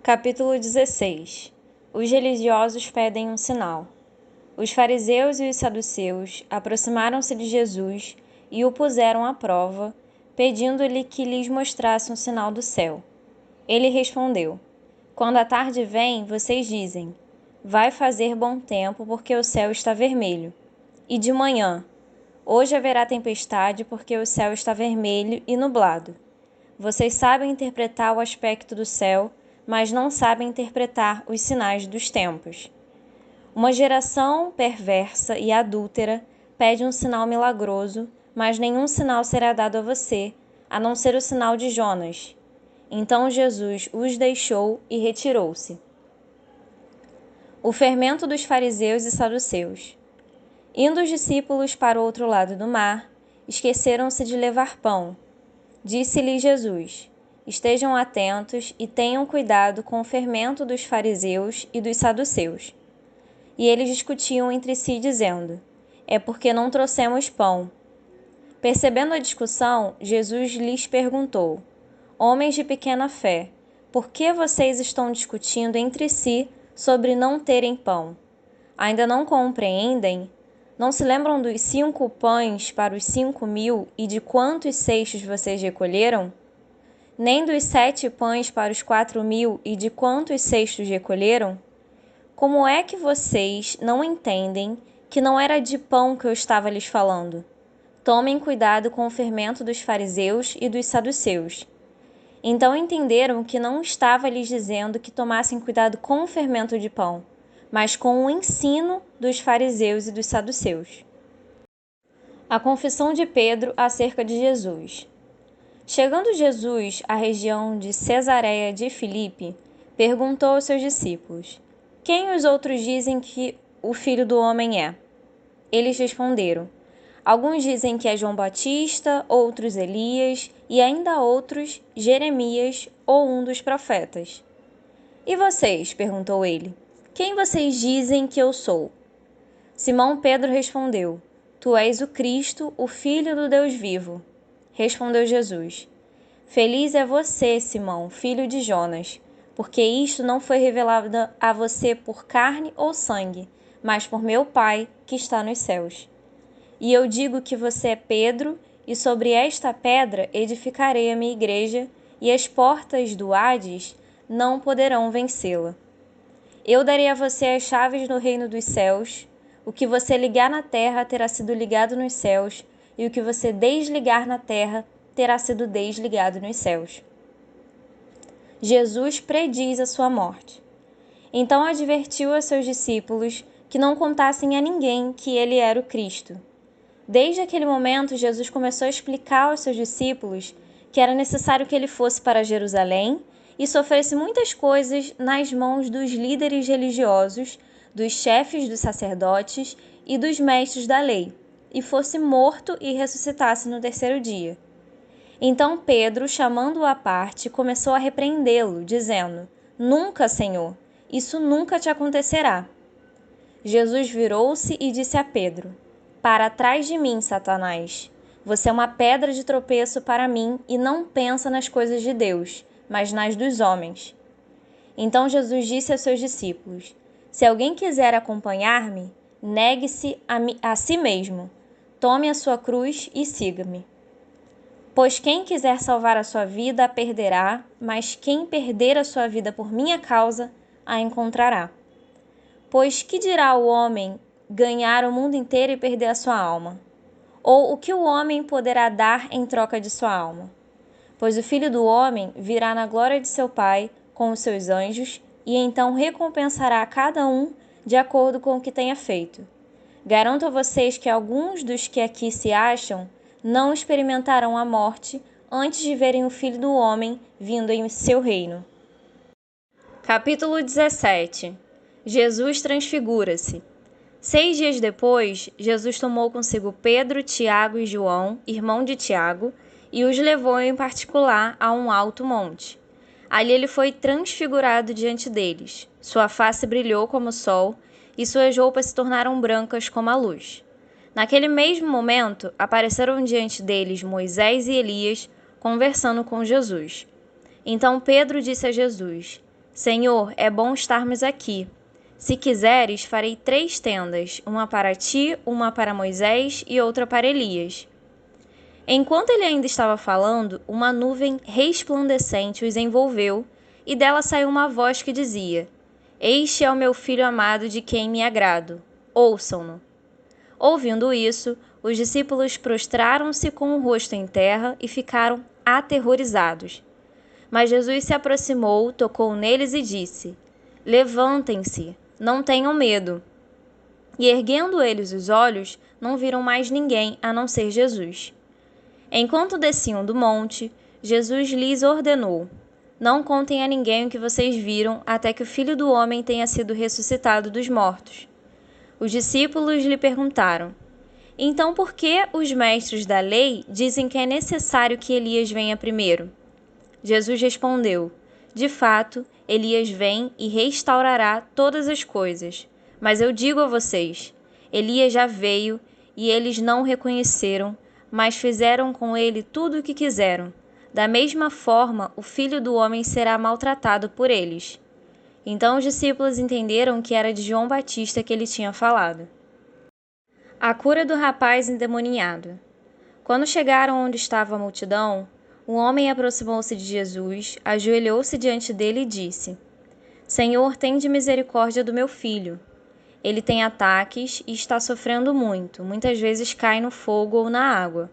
Capítulo 16. Os religiosos pedem um sinal. Os fariseus e os saduceus aproximaram-se de Jesus e o puseram à prova, pedindo-lhe que lhes mostrasse um sinal do céu. Ele respondeu: Quando a tarde vem, vocês dizem: vai fazer bom tempo porque o céu está vermelho. E de manhã: hoje haverá tempestade porque o céu está vermelho e nublado. Vocês sabem interpretar o aspecto do céu, mas não sabem interpretar os sinais dos tempos. Uma geração perversa e adúltera pede um sinal milagroso, mas nenhum sinal será dado a você, a não ser o sinal de Jonas. Então Jesus os deixou e retirou-se. O fermento dos fariseus e saduceus. Indo os discípulos para o outro lado do mar, esqueceram-se de levar pão. Disse-lhes Jesus: Estejam atentos e tenham cuidado com o fermento dos fariseus e dos saduceus. E eles discutiam entre si, dizendo: É porque não trouxemos pão. Percebendo a discussão, Jesus lhes perguntou: Homens de pequena fé, por que vocês estão discutindo entre si sobre não terem pão? Ainda não compreendem? Não se lembram dos 5 pães para os 5.000 e de quantos cestos vocês recolheram? Nem dos 7 pães para os 4.000 e de quantos cestos recolheram? Como é que vocês não entendem que não era de pão que eu estava lhes falando? Tomem cuidado com o fermento dos fariseus e dos saduceus. Então entenderam que não estava lhes dizendo que tomassem cuidado com o fermento de pão, mas com o ensino dos fariseus e dos saduceus. A confissão de Pedro acerca de Jesus. Chegando Jesus à região de Cesareia de Filipe, perguntou aos seus discípulos: Quem os outros dizem que o Filho do Homem é? Eles responderam: Alguns dizem que é João Batista, outros Elias e ainda outros Jeremias ou um dos profetas. E vocês? Perguntou ele. Quem vocês dizem que eu sou? Simão Pedro respondeu: Tu és o Cristo, o Filho do Deus vivo. Respondeu Jesus: Feliz é você, Simão, filho de Jonas, porque isto não foi revelado a você por carne ou sangue, mas por meu Pai que está nos céus. E eu digo que você é Pedro, e sobre esta pedra edificarei a minha igreja, e as portas do Hades não poderão vencê-la. Eu darei a você as chaves do reino dos céus. O que você ligar na terra terá sido ligado nos céus, e o que você desligar na terra terá sido desligado nos céus. Jesus prediz a sua morte. Então advertiu a seus discípulos que não contassem a ninguém que ele era o Cristo. Desde aquele momento, Jesus começou a explicar aos seus discípulos que era necessário que ele fosse para Jerusalém e sofresse muitas coisas nas mãos dos líderes religiosos, dos chefes dos sacerdotes e dos mestres da lei, e fosse morto e ressuscitasse no 3º dia. Então Pedro, chamando-o à parte, começou a repreendê-lo, dizendo: Nunca, Senhor, isso nunca te acontecerá. Jesus virou-se e disse a Pedro: Para trás de mim, Satanás. Você é uma pedra de tropeço para mim e não pensa nas coisas de Deus, mas nas dos homens. Então Jesus disse a seus discípulos: Se alguém quiser acompanhar-me, negue-se a si mesmo, tome a sua cruz e siga-me. Pois quem quiser salvar a sua vida a perderá, mas quem perder a sua vida por minha causa a encontrará. Pois que dirá o homem ganhar o mundo inteiro e perder a sua alma? Ou o que o homem poderá dar em troca de sua alma? Pois o Filho do Homem virá na glória de seu Pai com os seus anjos, e então recompensará a cada um de acordo com o que tenha feito. Garanto a vocês que alguns dos que aqui se acham não experimentarão a morte antes de verem o Filho do Homem vindo em seu reino. Capítulo 17. Jesus transfigura-se. 6 dias depois, Jesus tomou consigo Pedro, Tiago e João, irmão de Tiago, e os levou em particular a um alto monte. Ali ele foi transfigurado diante deles. Sua face brilhou como o sol, e suas roupas se tornaram brancas como a luz. Naquele mesmo momento, apareceram diante deles Moisés e Elias, conversando com Jesus. Então Pedro disse a Jesus: Senhor, é bom estarmos aqui. Se quiseres, farei 3 tendas, uma para ti, uma para Moisés e outra para Elias. Enquanto ele ainda estava falando, uma nuvem resplandecente os envolveu, e dela saiu uma voz que dizia: Este é o meu filho amado de quem me agrado. Ouçam-no. Ouvindo isso, os discípulos prostraram-se com o rosto em terra e ficaram aterrorizados. Mas Jesus se aproximou, tocou neles e disse: Levantem-se, não tenham medo. E erguendo eles os olhos, não viram mais ninguém a não ser Jesus. Enquanto desciam do monte, Jesus lhes ordenou: Não contem a ninguém o que vocês viram até que o Filho do Homem tenha sido ressuscitado dos mortos. Os discípulos lhe perguntaram: Então por que os mestres da lei dizem que é necessário que Elias venha primeiro? Jesus respondeu: De fato, Elias vem e restaurará todas as coisas. Mas eu digo a vocês: Elias já veio e eles não o reconheceram, mas fizeram com ele tudo o que quiseram. Da mesma forma, o Filho do Homem será maltratado por eles. Então os discípulos entenderam que era de João Batista que ele tinha falado. A cura do rapaz endemoniado. Quando chegaram onde estava a multidão, um homem aproximou-se de Jesus, ajoelhou-se diante dele e disse: Senhor, tende misericórdia do meu filho. Ele tem ataques e está sofrendo muito, muitas vezes cai no fogo ou na água.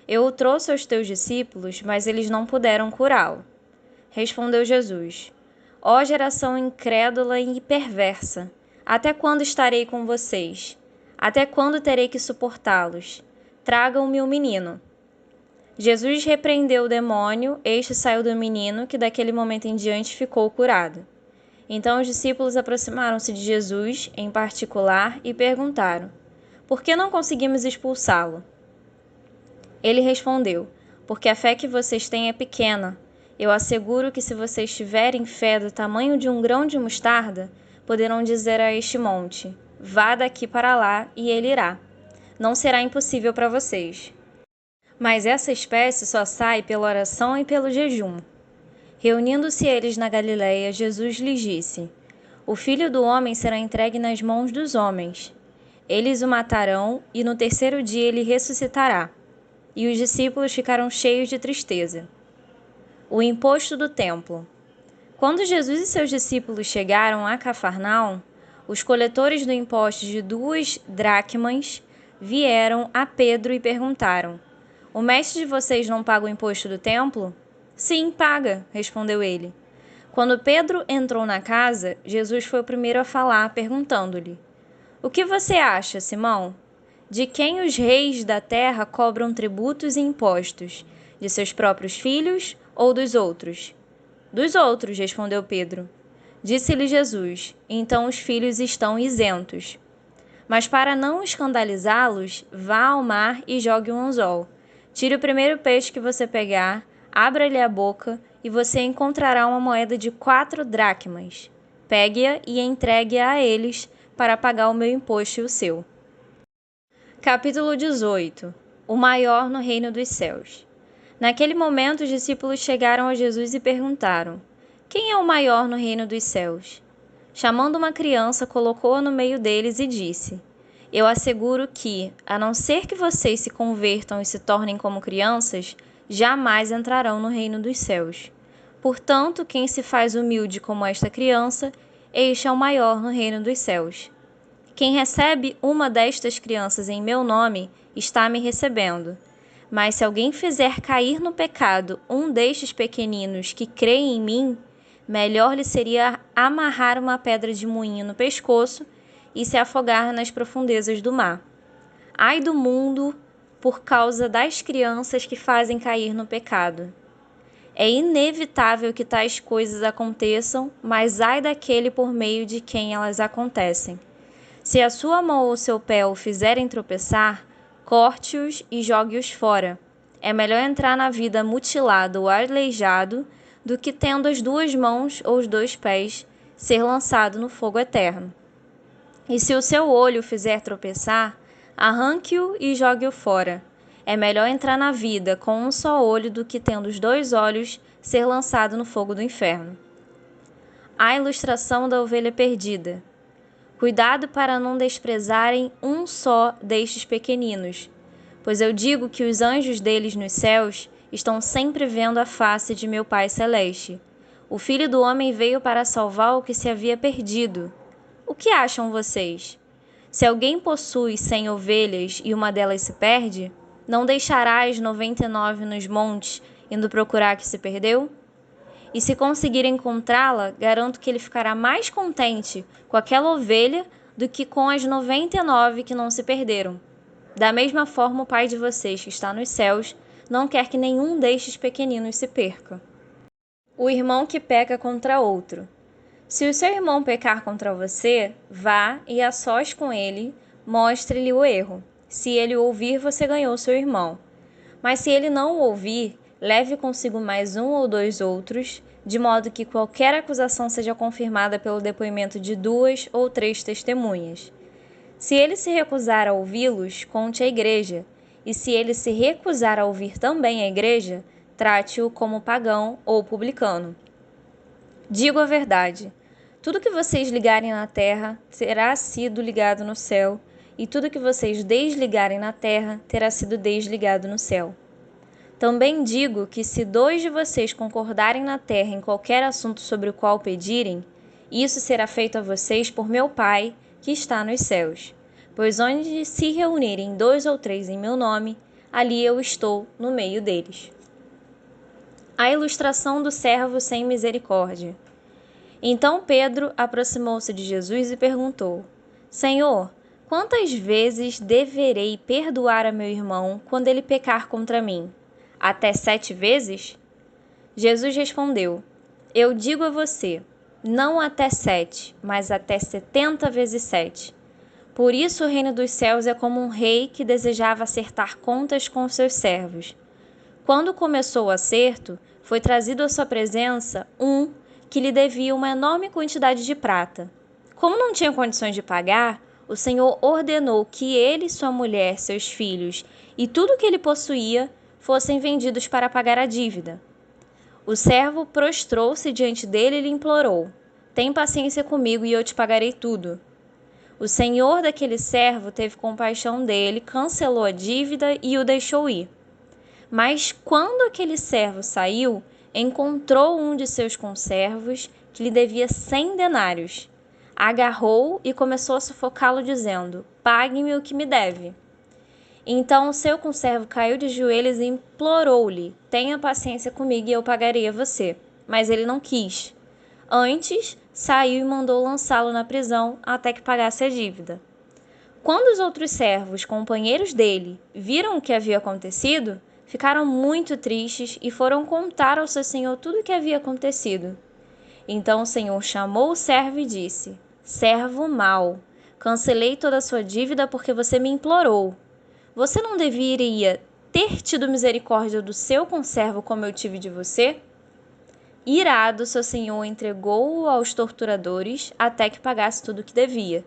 Eu o trouxe aos teus discípulos, mas eles não puderam curá-lo. Respondeu Jesus: Ó geração incrédula e perversa, até quando estarei com vocês? Até quando terei que suportá-los? Tragam-me o menino. Jesus repreendeu o demônio, este saiu do menino, que daquele momento em diante ficou curado. Então os discípulos aproximaram-se de Jesus, em particular, e perguntaram: Por que não conseguimos expulsá-lo? Ele respondeu: Porque a fé que vocês têm é pequena. Eu asseguro que se vocês tiverem fé do tamanho de um grão de mostarda, poderão dizer a este monte: Vá daqui para lá, e ele irá. Não será impossível para vocês. Mas essa espécie só sai pela oração e pelo jejum. Reunindo-se eles na Galileia, Jesus lhes disse: O Filho do Homem será entregue nas mãos dos homens. Eles o matarão, e no terceiro dia ele ressuscitará. E os discípulos ficaram cheios de tristeza. O imposto do templo. Quando Jesus e seus discípulos chegaram a Cafarnaum, os coletores do imposto de 2 dracmas vieram a Pedro e perguntaram: O mestre de vocês não paga o imposto do templo? Sim, paga, respondeu ele. Quando Pedro entrou na casa, Jesus foi o primeiro a falar, perguntando-lhe: O que você acha, Simão? De quem os reis da terra cobram tributos e impostos? De seus próprios filhos ou dos outros? Dos outros, respondeu Pedro. Disse-lhe Jesus: Então os filhos estão isentos. Mas para não escandalizá-los, vá ao mar e jogue um anzol. Tire o primeiro peixe que você pegar, abra-lhe a boca e você encontrará uma moeda de 4 dracmas. Pegue-a e entregue-a a eles para pagar o meu imposto e o seu. Capítulo 18. O maior no reino dos céus. Naquele momento, os discípulos chegaram a Jesus e perguntaram: Quem é o maior no reino dos céus? Chamando uma criança, colocou-a no meio deles e disse: Eu asseguro que, a não ser que vocês se convertam e se tornem como crianças, jamais entrarão no reino dos céus. Portanto, quem se faz humilde como esta criança, este é o maior no reino dos céus. Quem recebe uma destas crianças em meu nome, está me recebendo. Mas se alguém fizer cair no pecado um destes pequeninos que creem em mim, melhor lhe seria amarrar uma pedra de moinho no pescoço e se afogar nas profundezas do mar. Ai do mundo por causa das crianças que fazem cair no pecado. É inevitável que tais coisas aconteçam, mas ai daquele por meio de quem elas acontecem. Se a sua mão ou seu pé o fizerem tropeçar, corte-os e jogue-os fora. É melhor entrar na vida mutilado ou aleijado do que, tendo as 2 mãos ou os 2 pés, ser lançado no fogo eterno. E se o seu olho o fizer tropeçar, arranque-o e jogue-o fora. É melhor entrar na vida com um só olho do que, tendo os 2 olhos, ser lançado no fogo do inferno. A ilustração da ovelha perdida. Cuidado para não desprezarem um só destes pequeninos, pois eu digo que os anjos deles nos céus estão sempre vendo a face de meu Pai Celeste. O Filho do Homem veio para salvar o que se havia perdido. O que acham vocês? Se alguém possui 100 ovelhas e uma delas se perde, não deixará as 99 nos montes, indo procurar a que se perdeu? E se conseguir encontrá-la, garanto que ele ficará mais contente com aquela ovelha do que com as 99 que não se perderam. Da mesma forma, o Pai de vocês, que está nos céus, não quer que nenhum destes pequeninos se perca. O irmão que peca contra outro. Se o seu irmão pecar contra você, vá e a sós com ele, mostre-lhe o erro. Se ele o ouvir, você ganhou seu irmão. Mas se ele não o ouvir, leve consigo mais um ou dois outros, de modo que qualquer acusação seja confirmada pelo depoimento de 2 ou 3 testemunhas. Se ele se recusar a ouvi-los, conte à igreja, e se ele se recusar a ouvir também a igreja, trate-o como pagão ou publicano. Digo a verdade: tudo que vocês ligarem na terra terá sido ligado no céu, e tudo que vocês desligarem na terra terá sido desligado no céu. Também digo que se 2 de vocês concordarem na terra em qualquer assunto sobre o qual pedirem, isso será feito a vocês por meu Pai, que está nos céus. Pois onde se reunirem 2 ou 3 em meu nome, ali eu estou no meio deles. A ilustração do servo sem misericórdia. Então Pedro aproximou-se de Jesus e perguntou: Senhor, quantas vezes deverei perdoar a meu irmão quando ele pecar contra mim? Até 7 vezes? Jesus respondeu: Eu digo a você, não até 7, mas até 70 vezes 7. Por isso o reino dos céus é como um rei que desejava acertar contas com seus servos. Quando começou o acerto, foi trazido à sua presença um que lhe devia uma enorme quantidade de prata. Como não tinha condições de pagar, o Senhor ordenou que ele, sua mulher, seus filhos e tudo o que ele possuía fossem vendidos para pagar a dívida. O servo prostrou-se diante dele e lhe implorou: Tem paciência comigo e eu te pagarei tudo. O senhor daquele servo teve compaixão dele, cancelou a dívida e o deixou ir. Mas quando aquele servo saiu, encontrou um de seus conservos que lhe devia 100 denários. Agarrou-o e começou a sufocá-lo, dizendo: Pague-me o que me deve. Então o seu conservo caiu de joelhos e implorou-lhe: Tenha paciência comigo e eu pagarei a você. Mas ele não quis. Antes, saiu e mandou lançá-lo na prisão até que pagasse a dívida. Quando os outros servos, companheiros dele, viram o que havia acontecido, ficaram muito tristes e foram contar ao seu senhor tudo o que havia acontecido. Então o senhor chamou o servo e disse: Servo mau, cancelei toda a sua dívida porque você me implorou. Você não deveria ter tido misericórdia do seu conservo como eu tive de você? Irado, seu senhor entregou-o aos torturadores até que pagasse tudo o que devia.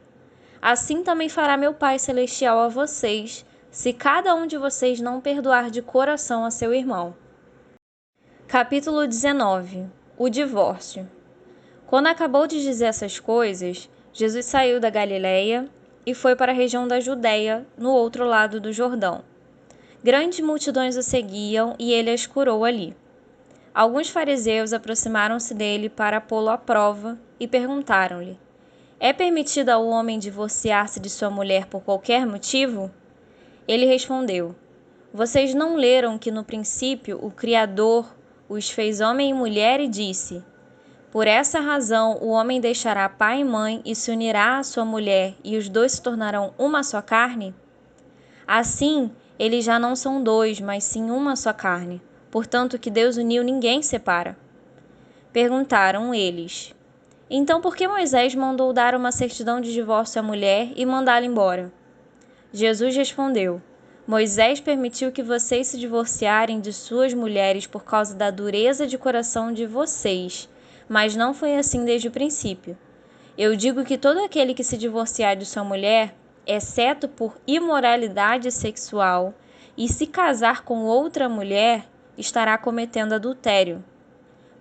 Assim também fará meu Pai Celestial a vocês, se cada um de vocês não perdoar de coração a seu irmão. Capítulo 19. O divórcio. Quando acabou de dizer essas coisas, Jesus saiu da Galileia e foi para a região da Judéia, no outro lado do Jordão. Grandes multidões o seguiam e ele as curou ali. Alguns fariseus aproximaram-se dele para pô-lo à prova e perguntaram-lhe: É permitido ao homem divorciar-se de sua mulher por qualquer motivo? Ele respondeu: Vocês não leram que no princípio o Criador os fez homem e mulher e disse: Por essa razão o homem deixará pai e mãe e se unirá à sua mulher, e os dois se tornarão uma só carne? Assim, eles já não são dois, mas sim uma só carne. Portanto, o que Deus uniu ninguém separa. Perguntaram eles: Então por que Moisés mandou dar uma certidão de divórcio à mulher e mandá-la embora? Jesus respondeu: Moisés permitiu que vocês se divorciarem de suas mulheres por causa da dureza de coração de vocês, mas não foi assim desde o princípio. Eu digo que todo aquele que se divorciar de sua mulher, exceto por imoralidade sexual, e se casar com outra mulher, estará cometendo adultério.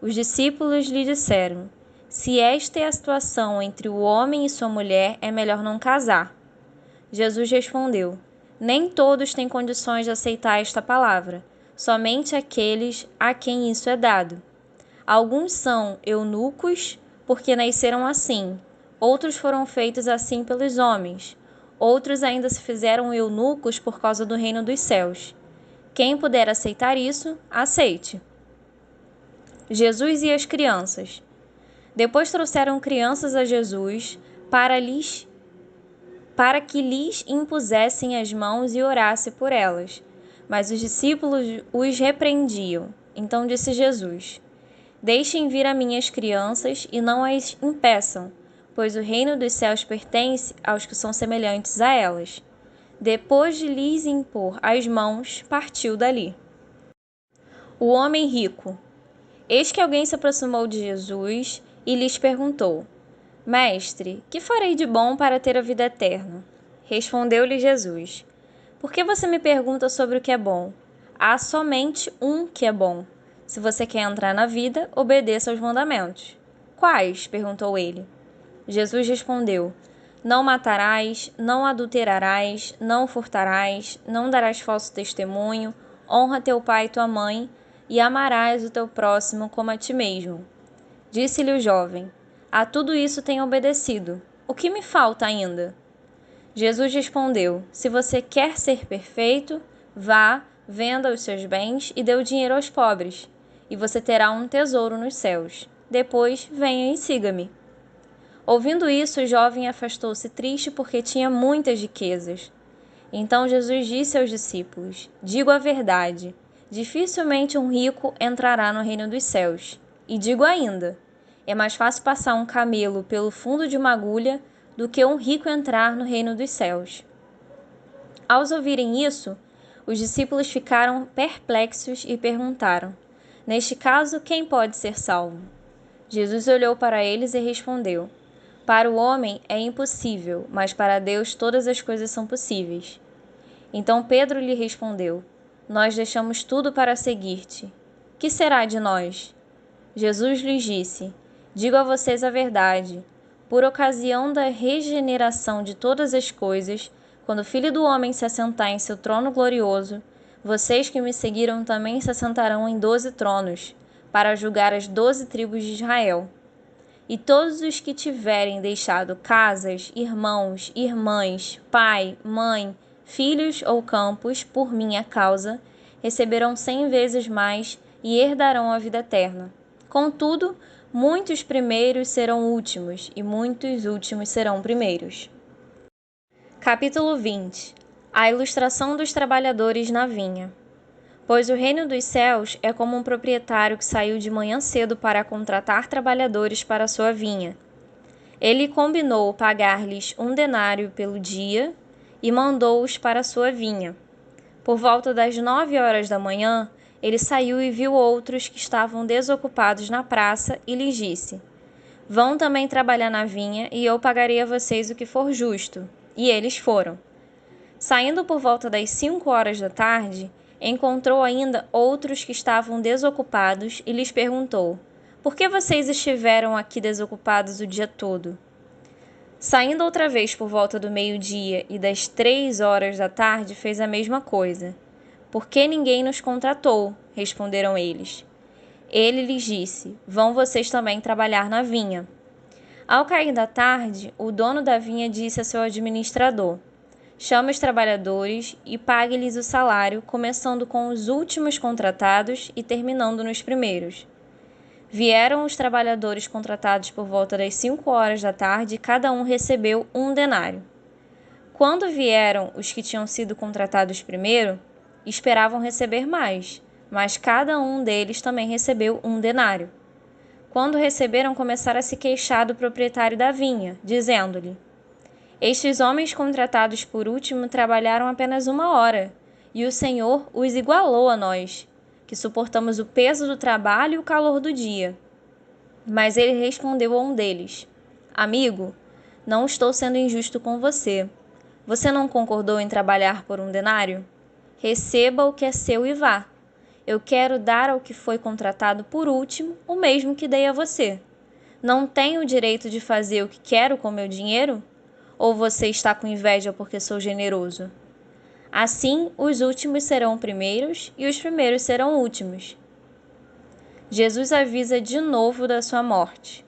Os discípulos lhe disseram: Se esta é a situação entre o homem e sua mulher, é melhor não casar. Jesus respondeu: Nem todos têm condições de aceitar esta palavra, somente aqueles a quem isso é dado. Alguns são eunucos, porque nasceram assim. Outros foram feitos assim pelos homens. Outros ainda se fizeram eunucos por causa do reino dos céus. Quem puder aceitar isso, aceite. Jesus e as crianças. Depois trouxeram crianças a Jesus para que lhes impusessem as mãos e orasse por elas. Mas os discípulos os repreendiam. Então disse Jesus: Deixem vir a mim as crianças e não as impeçam, pois o reino dos céus pertence aos que são semelhantes a elas. Depois de lhes impor as mãos, partiu dali. O homem rico. Eis que alguém se aproximou de Jesus e lhes perguntou: Mestre, que farei de bom para ter a vida eterna? Respondeu-lhe Jesus: Por que você me pergunta sobre o que é bom? Há somente um que é bom. Se você quer entrar na vida, obedeça aos mandamentos. Quais? Perguntou ele. Jesus respondeu: Não matarás, não adulterarás, não furtarás, não darás falso testemunho, honra teu pai e tua mãe, e amarás o teu próximo como a ti mesmo. Disse-lhe o jovem: A tudo isso tenho obedecido. O que me falta ainda? Jesus respondeu: Se você quer ser perfeito, vá, venda os seus bens e dê o dinheiro aos pobres, e você terá um tesouro nos céus. Depois, venha e siga-me. Ouvindo isso, o jovem afastou-se triste porque tinha muitas riquezas. Então Jesus disse aos discípulos: Digo a verdade, dificilmente um rico entrará no reino dos céus. E digo ainda: é mais fácil passar um camelo pelo fundo de uma agulha do que um rico entrar no reino dos céus. Ao ouvirem isso, os discípulos ficaram perplexos e perguntaram: Neste caso, quem pode ser salvo? Jesus olhou para eles e respondeu: Para o homem é impossível, mas para Deus todas as coisas são possíveis. Então Pedro lhe respondeu: Nós deixamos tudo para seguir-te. Que será de nós? Jesus lhes disse: Digo a vocês a verdade. Por ocasião da regeneração de todas as coisas, quando o Filho do Homem se assentar em seu trono glorioso, vocês que me seguiram também se assentarão em 12 tronos, para julgar as 12 tribos de Israel. E todos os que tiverem deixado casas, irmãos, irmãs, pai, mãe, filhos ou campos, por minha causa, receberão 100 vezes mais e herdarão a vida eterna. Contudo, muitos primeiros serão últimos, e muitos últimos serão primeiros. Capítulo 20. A ilustração dos trabalhadores na vinha. Pois o reino dos céus é como um proprietário que saiu de manhã cedo para contratar trabalhadores para sua vinha. Ele combinou pagar-lhes 1 denário pelo dia e mandou-os para sua vinha. Por volta das 9 horas da manhã, ele saiu e viu outros que estavam desocupados na praça e lhes disse: Vão também trabalhar na vinha e eu pagarei a vocês o que for justo. E eles foram. Saindo por volta das 5 horas da tarde, encontrou ainda outros que estavam desocupados e lhes perguntou: Por que vocês estiveram aqui desocupados o dia todo? Saindo outra vez por volta do meio-dia e das 3 horas da tarde, fez a mesma coisa. Por que ninguém nos contratou? Responderam eles. Ele lhes disse: Vão vocês também trabalhar na vinha. Ao cair da tarde, o dono da vinha disse a seu administrador: Chame os trabalhadores e pague-lhes o salário, começando com os últimos contratados e terminando nos primeiros. Vieram os trabalhadores contratados por volta das 5 horas da tarde e cada um recebeu 1 denário. Quando vieram os que tinham sido contratados primeiro, esperavam receber mais, mas cada um deles também recebeu 1 denário. Quando receberam, começaram a se queixar do proprietário da vinha, dizendo-lhe: Estes homens contratados por último trabalharam apenas 1 hora, e o Senhor os igualou a nós, que suportamos o peso do trabalho e o calor do dia. Mas ele respondeu a um deles: Amigo, não estou sendo injusto com você. Você não concordou em trabalhar por 1 denário? Receba o que é seu e vá. Eu quero dar ao que foi contratado por último o mesmo que dei a você. Não tenho o direito de fazer o que quero com meu dinheiro? Ou você está com inveja porque sou generoso? Assim, os últimos serão primeiros e os primeiros serão últimos. Jesus avisa de novo da sua morte.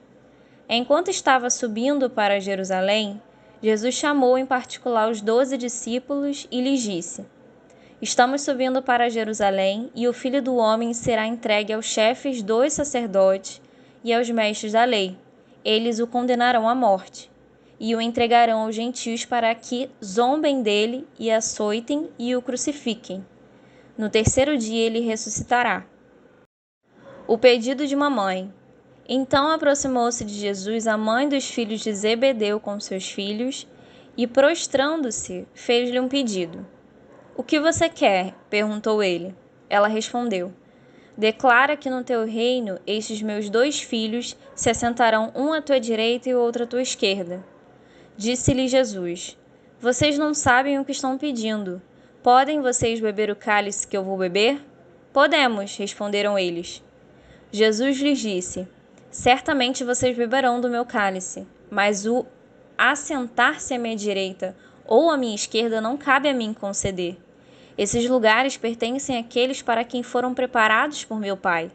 Enquanto estava subindo para Jerusalém, Jesus chamou em particular os 12 discípulos e lhes disse: Estamos subindo para Jerusalém e o Filho do Homem será entregue aos chefes dos sacerdotes e aos mestres da lei. Eles o condenarão à morte e o entregarão aos gentios para que zombem dele e açoitem e o crucifiquem. No terceiro dia ele ressuscitará. O pedido de uma mãe. Então aproximou-se de Jesus a mãe dos filhos de Zebedeu com seus filhos e, prostrando-se, fez-lhe um pedido. O que você quer? Perguntou ele. Ela respondeu: Declara que no teu reino estes meus 2 filhos se assentarão um à tua direita e o outro à tua esquerda. Disse-lhe Jesus: Vocês não sabem o que estão pedindo. Podem vocês beber o cálice que eu vou beber? Podemos, responderam eles. Jesus lhes disse: Certamente vocês beberão do meu cálice, mas o assentar-se à minha direita ou à minha esquerda não cabe a mim conceder. Esses lugares pertencem àqueles para quem foram preparados por meu Pai.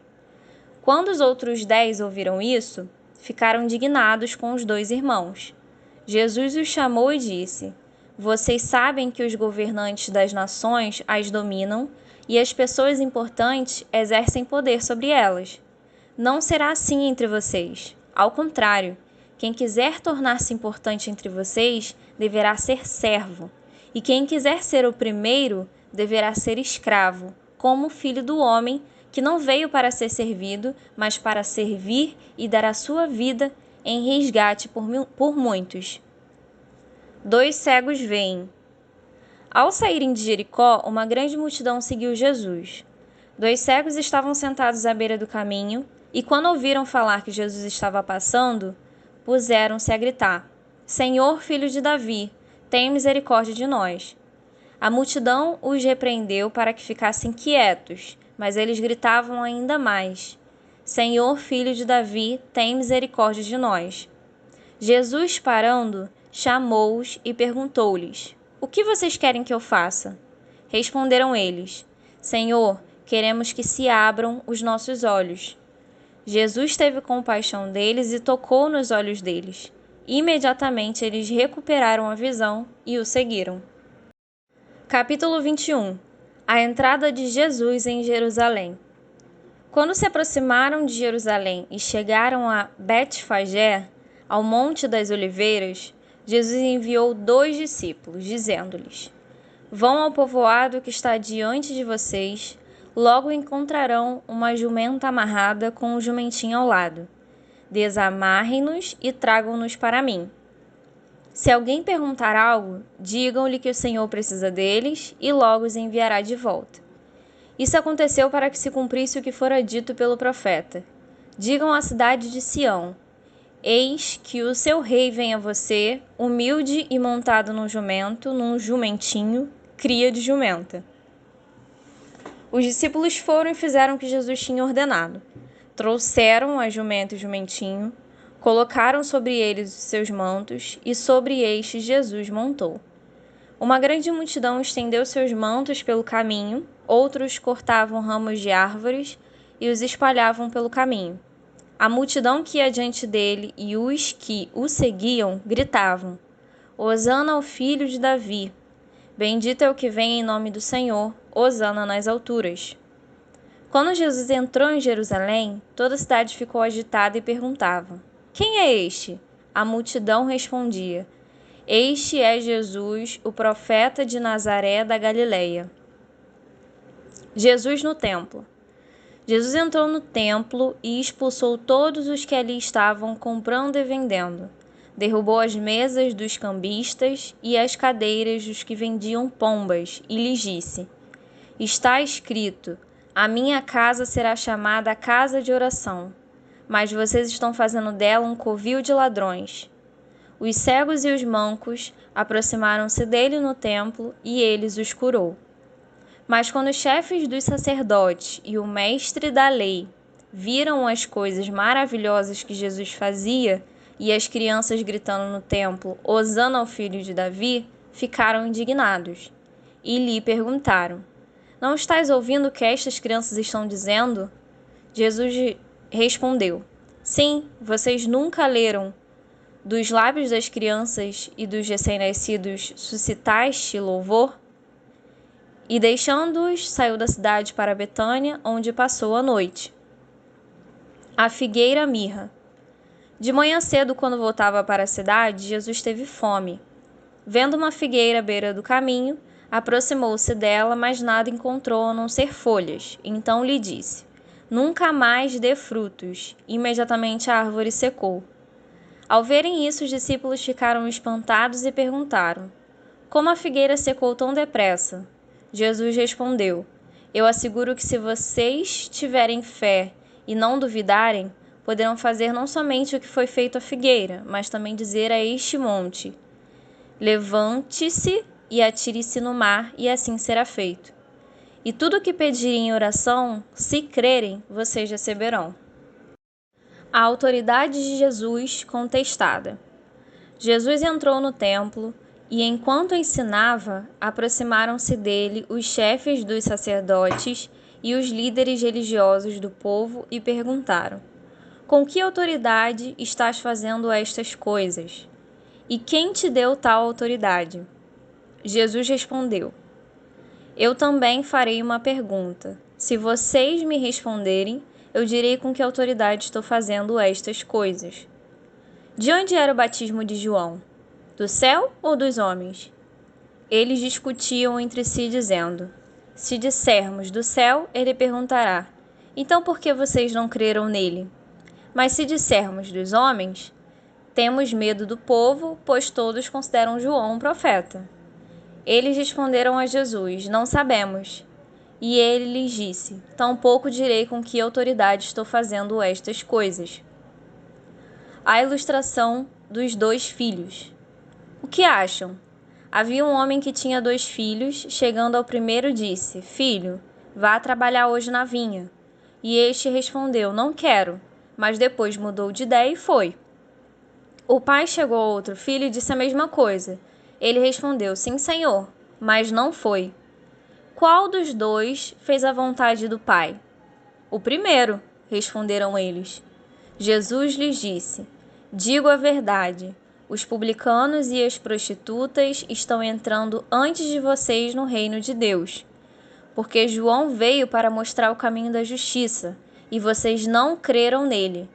Quando os outros 10 ouviram isso, ficaram indignados com os 2 irmãos. Jesus os chamou e disse: Vocês sabem que os governantes das nações as dominam e as pessoas importantes exercem poder sobre elas. Não será assim entre vocês. Ao contrário, quem quiser tornar-se importante entre vocês deverá ser servo, e quem quiser ser o primeiro deverá ser escravo, como o Filho do Homem, que não veio para ser servido, mas para servir e dar a sua vida em resgate por muitos. 2 cegos veem. Ao saírem de Jericó, uma grande multidão seguiu Jesus. 2 cegos estavam sentados à beira do caminho, e quando ouviram falar que Jesus estava passando, puseram-se a gritar: Senhor, filho de Davi, tenha misericórdia de nós. A multidão os repreendeu para que ficassem quietos, mas eles gritavam ainda mais: Senhor, filho de Davi, tem misericórdia de nós. Jesus, parando, chamou-os e perguntou-lhes: O que vocês querem que eu faça? Responderam eles: Senhor, queremos que se abram os nossos olhos. Jesus teve compaixão deles e tocou nos olhos deles. Imediatamente eles recuperaram a visão e o seguiram. Capítulo 21. A entrada de Jesus em Jerusalém. Quando se aproximaram de Jerusalém e chegaram a Betfagé, ao Monte das Oliveiras, Jesus enviou 2 discípulos, dizendo-lhes: Vão ao povoado que está diante de vocês, logo encontrarão uma jumenta amarrada com um jumentinho ao lado. Desamarrem-nos e tragam-nos para mim. Se alguém perguntar algo, digam-lhe que o Senhor precisa deles e logo os enviará de volta. Isso aconteceu para que se cumprisse o que fora dito pelo profeta. Digam à cidade de Sião: Eis que o seu rei vem a você, humilde e montado num jumento, num jumentinho, cria de jumenta. Os discípulos foram e fizeram o que Jesus tinha ordenado. Trouxeram a jumenta e o jumentinho, colocaram sobre eles os seus mantos, e sobre estes Jesus montou. Uma grande multidão estendeu seus mantos pelo caminho, outros cortavam ramos de árvores e os espalhavam pelo caminho. A multidão que ia diante dele e os que o seguiam gritavam: Hosana ao filho de Davi! Bendito é o que vem em nome do Senhor, hosana nas alturas. Quando Jesus entrou em Jerusalém, toda a cidade ficou agitada e perguntava: Quem é este? A multidão respondia: Este é Jesus, o profeta de Nazaré da Galileia. Jesus no templo. Jesus entrou no templo e expulsou todos os que ali estavam comprando e vendendo. Derrubou as mesas dos cambistas e as cadeiras dos que vendiam pombas e lhes disse: Está escrito: A minha casa será chamada a casa de oração, mas vocês estão fazendo dela um covil de ladrões. Os cegos e os mancos aproximaram-se dele no templo e ele os curou. Mas quando os chefes dos sacerdotes e o mestre da lei viram as coisas maravilhosas que Jesus fazia e as crianças gritando no templo, hosana ao filho de Davi, ficaram indignados e lhe perguntaram: Não estás ouvindo o que estas crianças estão dizendo? Jesus respondeu: Sim, vocês nunca leram: Dos lábios das crianças e dos recém-nascidos suscitaste louvor? E deixando-os, saiu da cidade para Betânia, onde passou a noite. A figueira mirra. De manhã cedo, quando voltava para a cidade, Jesus teve fome. Vendo uma figueira à beira do caminho, aproximou-se dela, mas nada encontrou a não ser folhas. Então lhe disse: Nunca mais dê frutos. Imediatamente a árvore secou. Ao verem isso, os discípulos ficaram espantados e perguntaram: Como a figueira secou tão depressa? Jesus respondeu: Eu asseguro que se vocês tiverem fé e não duvidarem, poderão fazer não somente o que foi feito à figueira, mas também dizer a este monte: Levante-se e atire-se no mar, e assim será feito. E tudo o que pedirem em oração, se crerem, vocês receberão. A autoridade de Jesus contestada. Jesus entrou no templo e, enquanto ensinava, aproximaram-se dele os chefes dos sacerdotes e os líderes religiosos do povo e perguntaram: Com que autoridade estás fazendo estas coisas? E quem te deu tal autoridade? Jesus respondeu: Eu também farei uma pergunta. Se vocês me responderem, eu direi com que autoridade estou fazendo estas coisas. De onde era o batismo de João? Do céu ou dos homens? Eles discutiam entre si, dizendo: Se dissermos do céu, ele perguntará: Então por que vocês não creram nele? Mas se dissermos dos homens, temos medo do povo, pois todos consideram João um profeta. Eles responderam a Jesus: Não sabemos. E ele lhes disse: Tampouco direi com que autoridade estou fazendo estas coisas. A ilustração dos 2 filhos. O que acham? Havia um homem que tinha 2 filhos. Chegando ao primeiro, disse: Filho, vá trabalhar hoje na vinha. E este respondeu: Não quero. Mas depois mudou de ideia e foi. O pai chegou ao outro filho e disse a mesma coisa. Ele respondeu: Sim, senhor, mas não foi. Qual dos 2 fez a vontade do pai? O primeiro, responderam eles. Jesus lhes disse: Digo a verdade, os publicanos e as prostitutas estão entrando antes de vocês no reino de Deus. Porque João veio para mostrar o caminho da justiça, e vocês não creram nele.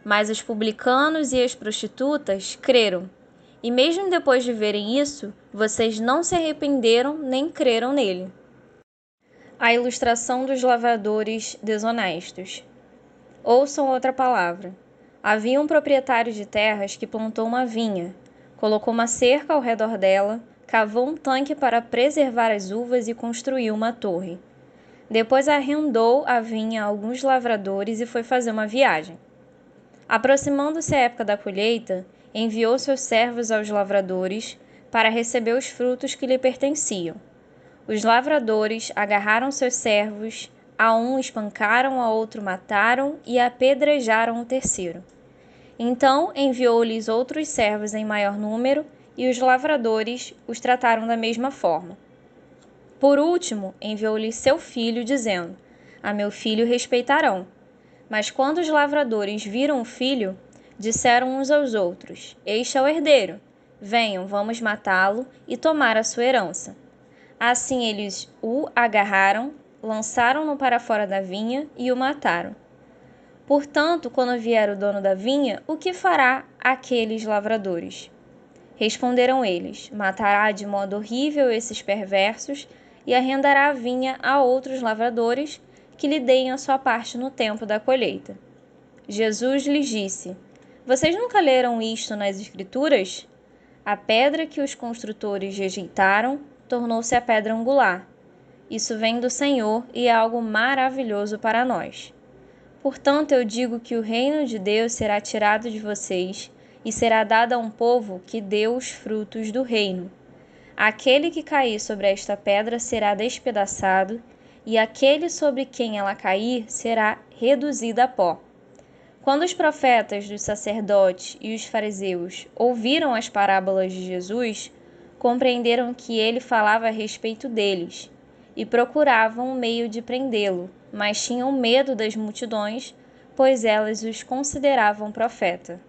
Mas os publicanos e as prostitutas creram. E mesmo depois de verem isso, vocês não se arrependeram nem creram nele. A ilustração dos lavradores desonestos. Ouçam outra palavra. Havia um proprietário de terras que plantou uma vinha, colocou uma cerca ao redor dela, cavou um tanque para preservar as uvas e construiu uma torre. Depois arrendou a vinha a alguns lavradores e foi fazer uma viagem. Aproximando-se a época da colheita, enviou seus servos aos lavradores para receber os frutos que lhe pertenciam. Os lavradores agarraram seus servos, a um espancaram, a outro mataram e apedrejaram o terceiro. Então enviou-lhes outros servos em maior número, e os lavradores os trataram da mesma forma. Por último, enviou-lhes seu filho, dizendo: A meu filho respeitarão. Mas quando os lavradores viram o filho, disseram uns aos outros: Este é o herdeiro. Venham, vamos matá-lo e tomar a sua herança. Assim eles o agarraram, lançaram-no para fora da vinha e o mataram. Portanto, quando vier o dono da vinha, o que fará aqueles lavradores? Responderam eles: Matará de modo horrível esses perversos e arrendará a vinha a outros lavradores que lhe deem a sua parte no tempo da colheita. Jesus lhes disse: Vocês nunca leram isto nas Escrituras? A pedra que os construtores rejeitaram tornou-se a pedra angular. Isso vem do Senhor e é algo maravilhoso para nós. Portanto, eu digo que o reino de Deus será tirado de vocês e será dado a um povo que dê os frutos do reino. Aquele que cair sobre esta pedra será despedaçado, e aquele sobre quem ela cair será reduzido a pó. Quando os profetas dos sacerdotes e os fariseus ouviram as parábolas de Jesus, compreenderam que ele falava a respeito deles e procuravam um meio de prendê-lo, mas tinham medo das multidões, pois elas os consideravam profeta.